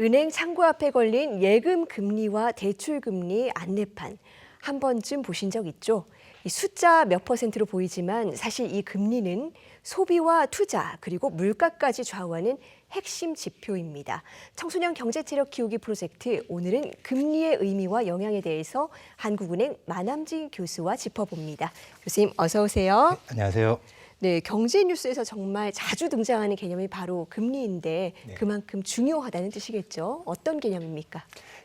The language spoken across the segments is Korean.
은행 창구 앞에 걸린 예금 금리와 대출 금리 안내판 한 번쯤 보신 적 있죠? 이 숫자 몇 퍼센트로 보이지만 사실 이 금리는 소비와 투자 그리고 물가까지 좌우하는 핵심 지표입니다. 청소년 경제체력 키우기 프로젝트 오늘은 금리의 의미와 영향에 대해서 한국은행 만함진 교수와 짚어봅니다. 교수님 어서 오세요. 네, 안녕하세요. 네, 경제 뉴스에서 정말 자주 등장하는 개념이 바로 금리인데 네. 그만큼 중요하다는 뜻이겠죠. 어떤 개념입니까?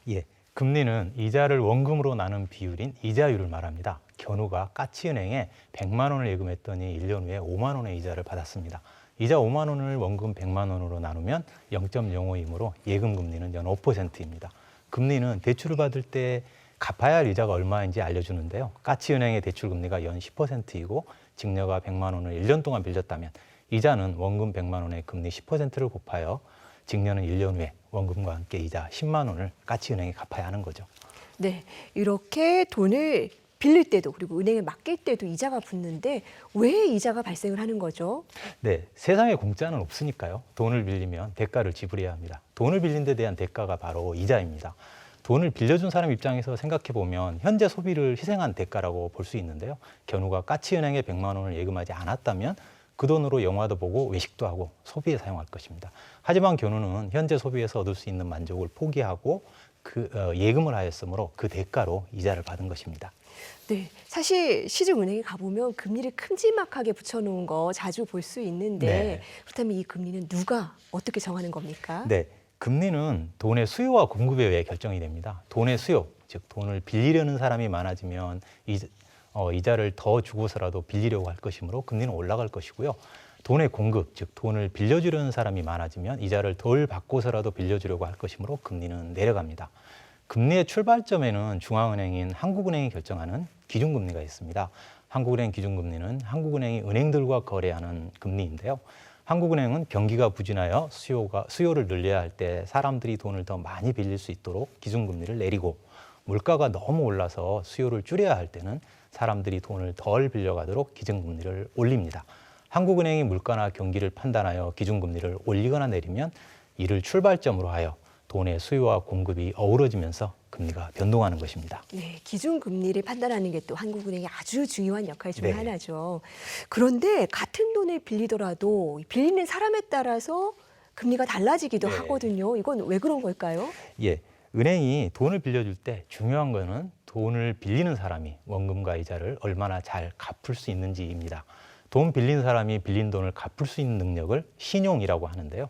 예, 금리는 이자를 원금으로 나눈 비율인 이자율을 말합니다. 견우가 까치은행에 100만 원을 예금했더니 1년 후에 5만 원의 이자를 받았습니다. 이자 5만 원을 원금 100만 원으로 나누면 0.05이므로 예금 금리는 연 5%입니다. 금리는 대출을 받을 때 갚아야 할 이자가 얼마인지 알려주는데요. 까치은행의 대출 금리가 연 10%이고 증여가 100만 원을 1년 동안 빌렸다면 이자는 원금 100만 원의 금리 10%를 곱하여 증여는 1년 후에 원금과 함께 이자 10만 원을 까치은행에 갚아야 하는 거죠. 네, 이렇게 돈을 빌릴 때도 그리고 은행에 맡길 때도 이자가 붙는데 왜 이자가 발생을 하는 거죠? 네, 세상에 공짜는 없으니까요. 돈을 빌리면 대가를 지불해야 합니다. 돈을 빌린 데 대한 대가가 바로 이자입니다. 돈을 빌려준 사람 입장에서 생각해 보면 현재 소비를 희생한 대가라고 볼 수 있는데요. 견우가 까치은행에 100만 원을 예금하지 않았다면 그 돈으로 영화도 보고 외식도 하고 소비에 사용할 것입니다. 하지만 견우는 현재 소비에서 얻을 수 있는 만족을 포기하고 예금을 하였으므로 그 대가로 이자를 받은 것입니다. 네, 사실 시중은행에 가보면 금리를 큼지막하게 붙여놓은 거 자주 볼 수 있는데 네. 그렇다면 이 금리는 누가 어떻게 정하는 겁니까? 네, 금리는 돈의 수요와 공급에 의해 결정이 됩니다. 돈의 수요, 즉 돈을 빌리려는 사람이 많아지면 이자를 더 주고서라도 빌리려고 할 것이므로 금리는 올라갈 것이고요. 돈의 공급, 즉 돈을 빌려주려는 사람이 많아지면 이자를 덜 받고서라도 빌려주려고 할 것이므로 금리는 내려갑니다. 금리의 출발점에는 중앙은행인 한국은행이 결정하는 기준금리가 있습니다. 한국은행 기준금리는 한국은행이 은행들과 거래하는 금리인데요. 한국은행은 경기가 부진하여 수요를 늘려야 할 때 사람들이 돈을 더 많이 빌릴 수 있도록 기준금리를 내리고 물가가 너무 올라서 수요를 줄여야 할 때는 사람들이 돈을 덜 빌려가도록 기준금리를 올립니다. 한국은행이 물가나 경기를 판단하여 기준금리를 올리거나 내리면 이를 출발점으로 하여 돈의 수요와 공급이 어우러지면서 금리가 변동하는 것입니다. 네, 기준금리를 판단하는 게 또 한국은행의 아주 중요한 역할 중에 네. 하나죠. 그런데 같은 돈을 빌리더라도 빌리는 사람에 따라서 금리가 달라지기도 네. 하거든요. 이건 왜 그런 걸까요? 예, 은행이 돈을 빌려줄 때 중요한 거는 돈을 빌리는 사람이 원금과 이자를 얼마나 잘 갚을 수 있는지입니다. 돈 빌린 사람이 빌린 돈을 갚을 수 있는 능력을 신용이라고 하는데요.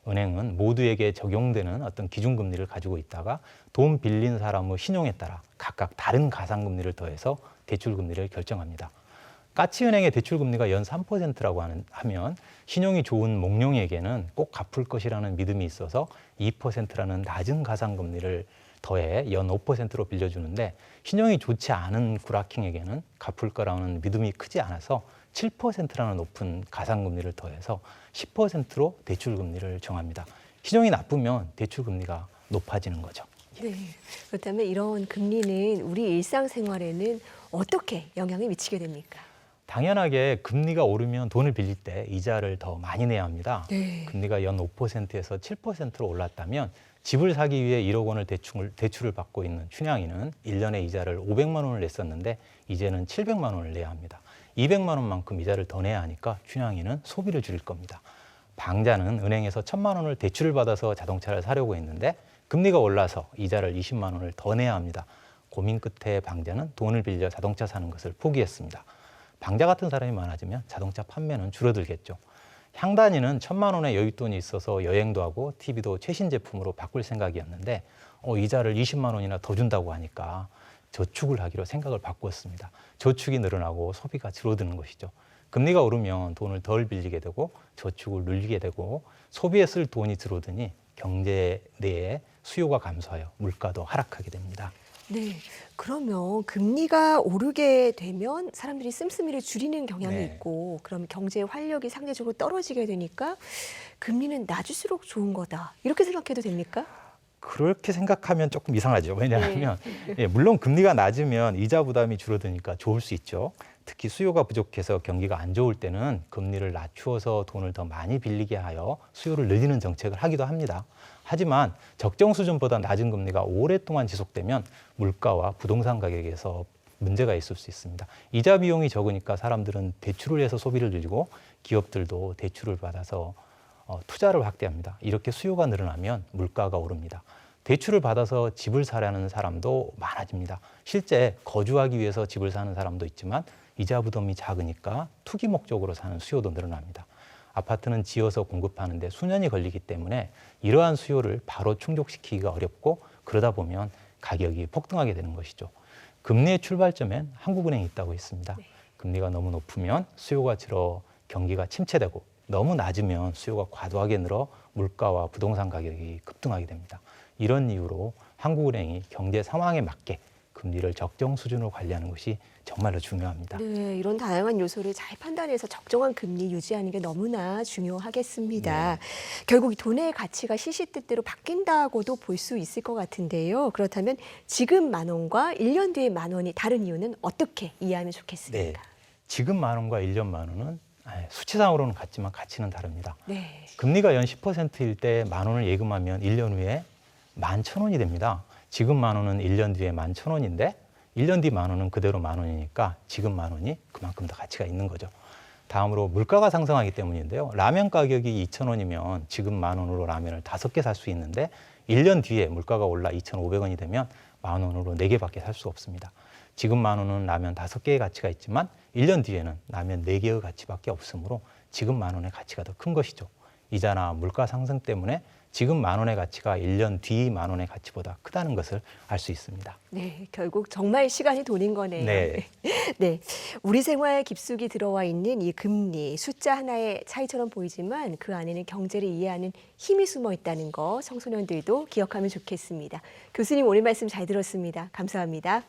은행은 모두에게 적용되는 어떤 기준금리를 가지고 있다가 돈 빌린 사람의 신용에 따라 각각 다른 가상금리를 더해서 대출금리를 결정합니다. 까치은행의 대출금리가 연 3%라고 하면 신용이 좋은 몽룡에게는 꼭 갚을 것이라는 믿음이 있어서 2%라는 낮은 가상금리를 더해 연 5%로 빌려주는데 신용이 좋지 않은 구라킹에게는 갚을 거라는 믿음이 크지 않아서 7%라는 높은 가상금리를 더해서 10%로 대출금리를 정합니다. 신용이 나쁘면 대출금리가 높아지는 거죠. 네. 그렇다면 이런 금리는 우리 일상생활에는 어떻게 영향을 미치게 됩니까? 당연하게 금리가 오르면 돈을 빌릴 때 이자를 더 많이 내야 합니다. 네. 금리가 연 5%에서 7%로 올랐다면 집을 사기 위해 1억 원을 대출을 받고 있는 춘향이는 1년에 이자를 500만 원을 냈었는데 이제는 700만 원을 내야 합니다. 200만 원만큼 이자를 더 내야 하니까 춘향이는 소비를 줄일 겁니다. 방자는 은행에서 1000만 원을 대출을 받아서 자동차를 사려고 했는데 금리가 올라서 이자를 20만 원을 더 내야 합니다. 고민 끝에 방자는 돈을 빌려 자동차 사는 것을 포기했습니다. 방자 같은 사람이 많아지면 자동차 판매는 줄어들겠죠. 향단이는 1000만 원의 여윳돈이 있어서 여행도 하고 TV도 최신 제품으로 바꿀 생각이었는데 이자를 20만 원이나 더 준다고 하니까 저축을 하기로 생각을 바꾸었습니다. 저축이 늘어나고 소비가 줄어드는 것이죠. 금리가 오르면 돈을 덜 빌리게 되고 저축을 늘리게 되고 소비에 쓸 돈이 줄어드니 경제 내에 수요가 감소하여 물가도 하락하게 됩니다. 네. 그러면 금리가 오르게 되면 사람들이 씀씀이를 줄이는 경향이 네. 있고 그럼 경제 활력이 상대적으로 떨어지게 되니까 금리는 낮을수록 좋은 거다. 이렇게 생각해도 됩니까? 그렇게 생각하면 조금 이상하죠. 왜냐하면 예, 물론 금리가 낮으면 이자 부담이 줄어드니까 좋을 수 있죠. 특히 수요가 부족해서 경기가 안 좋을 때는 금리를 낮추어서 돈을 더 많이 빌리게 하여 수요를 늘리는 정책을 하기도 합니다. 하지만 적정 수준보다 낮은 금리가 오랫동안 지속되면 물가와 부동산 가격에서 문제가 있을 수 있습니다. 이자 비용이 적으니까 사람들은 대출을 해서 소비를 늘리고 기업들도 대출을 받아서 투자를 확대합니다. 이렇게 수요가 늘어나면 물가가 오릅니다. 대출을 받아서 집을 사려는 사람도 많아집니다. 실제 거주하기 위해서 집을 사는 사람도 있지만 이자 부담이 작으니까 투기 목적으로 사는 수요도 늘어납니다. 아파트는 지어서 공급하는데 수년이 걸리기 때문에 이러한 수요를 바로 충족시키기가 어렵고 그러다 보면 가격이 폭등하게 되는 것이죠. 금리의 출발점엔 한국은행이 있다고 했습니다. 금리가 너무 높으면 수요가 줄어 경기가 침체되고 너무 낮으면 수요가 과도하게 늘어 물가와 부동산 가격이 급등하게 됩니다. 이런 이유로 한국은행이 경제 상황에 맞게 금리를 적정 수준으로 관리하는 것이 정말로 중요합니다. 네, 이런 다양한 요소를 잘 판단해서 적정한 금리 유지하는 게 너무나 중요하겠습니다. 결국 이 돈의 가치가 시시때때로 바뀐다고도 볼 수 있을 것 같은데요. 그렇다면 지금 10,000원과 1년 뒤의 10,000원이 다른 이유는 어떻게 이해하면 좋겠습니까? 지금 10,000원과 1년 10,000원은 수치상으로는 같지만 가치는 다릅니다. 네. 금리가 연 10%일 때 10,000원을 예금하면 1년 후에 11,000원이 됩니다. 지금 10,000원은 1년 뒤에 11,000원인데 1년 뒤 10,000원은 그대로 10,000원이니까 지금 10,000원이 그만큼 더 가치가 있는 거죠. 다음으로 물가가 상승하기 때문인데요. 라면 가격이 2,000원이면 지금 10,000원으로 라면을 5개 살 수 있는데 1년 뒤에 물가가 올라 2,500원이 되면 10,000원으로 4개밖에 살 수 없습니다. 지금 10,000원은 라면 5개의 가치가 있지만 1년 뒤에는 라면 4개의 가치밖에 없으므로 지금 10,000원의 가치가 더 큰 것이죠. 이자나 물가 상승 때문에 지금 10,000원의 가치가 1년 뒤 10,000원의 가치보다 크다는 것을 알 수 있습니다. 네, 결국 정말 시간이 돈인 거네요. 네. 네, 우리 생활 깊숙이 들어와 있는 이 금리, 숫자 하나의 차이처럼 보이지만 그 안에는 경제를 이해하는 힘이 숨어 있다는 거 청소년들도 기억하면 좋겠습니다. 교수님 오늘 말씀 잘 들었습니다. 감사합니다.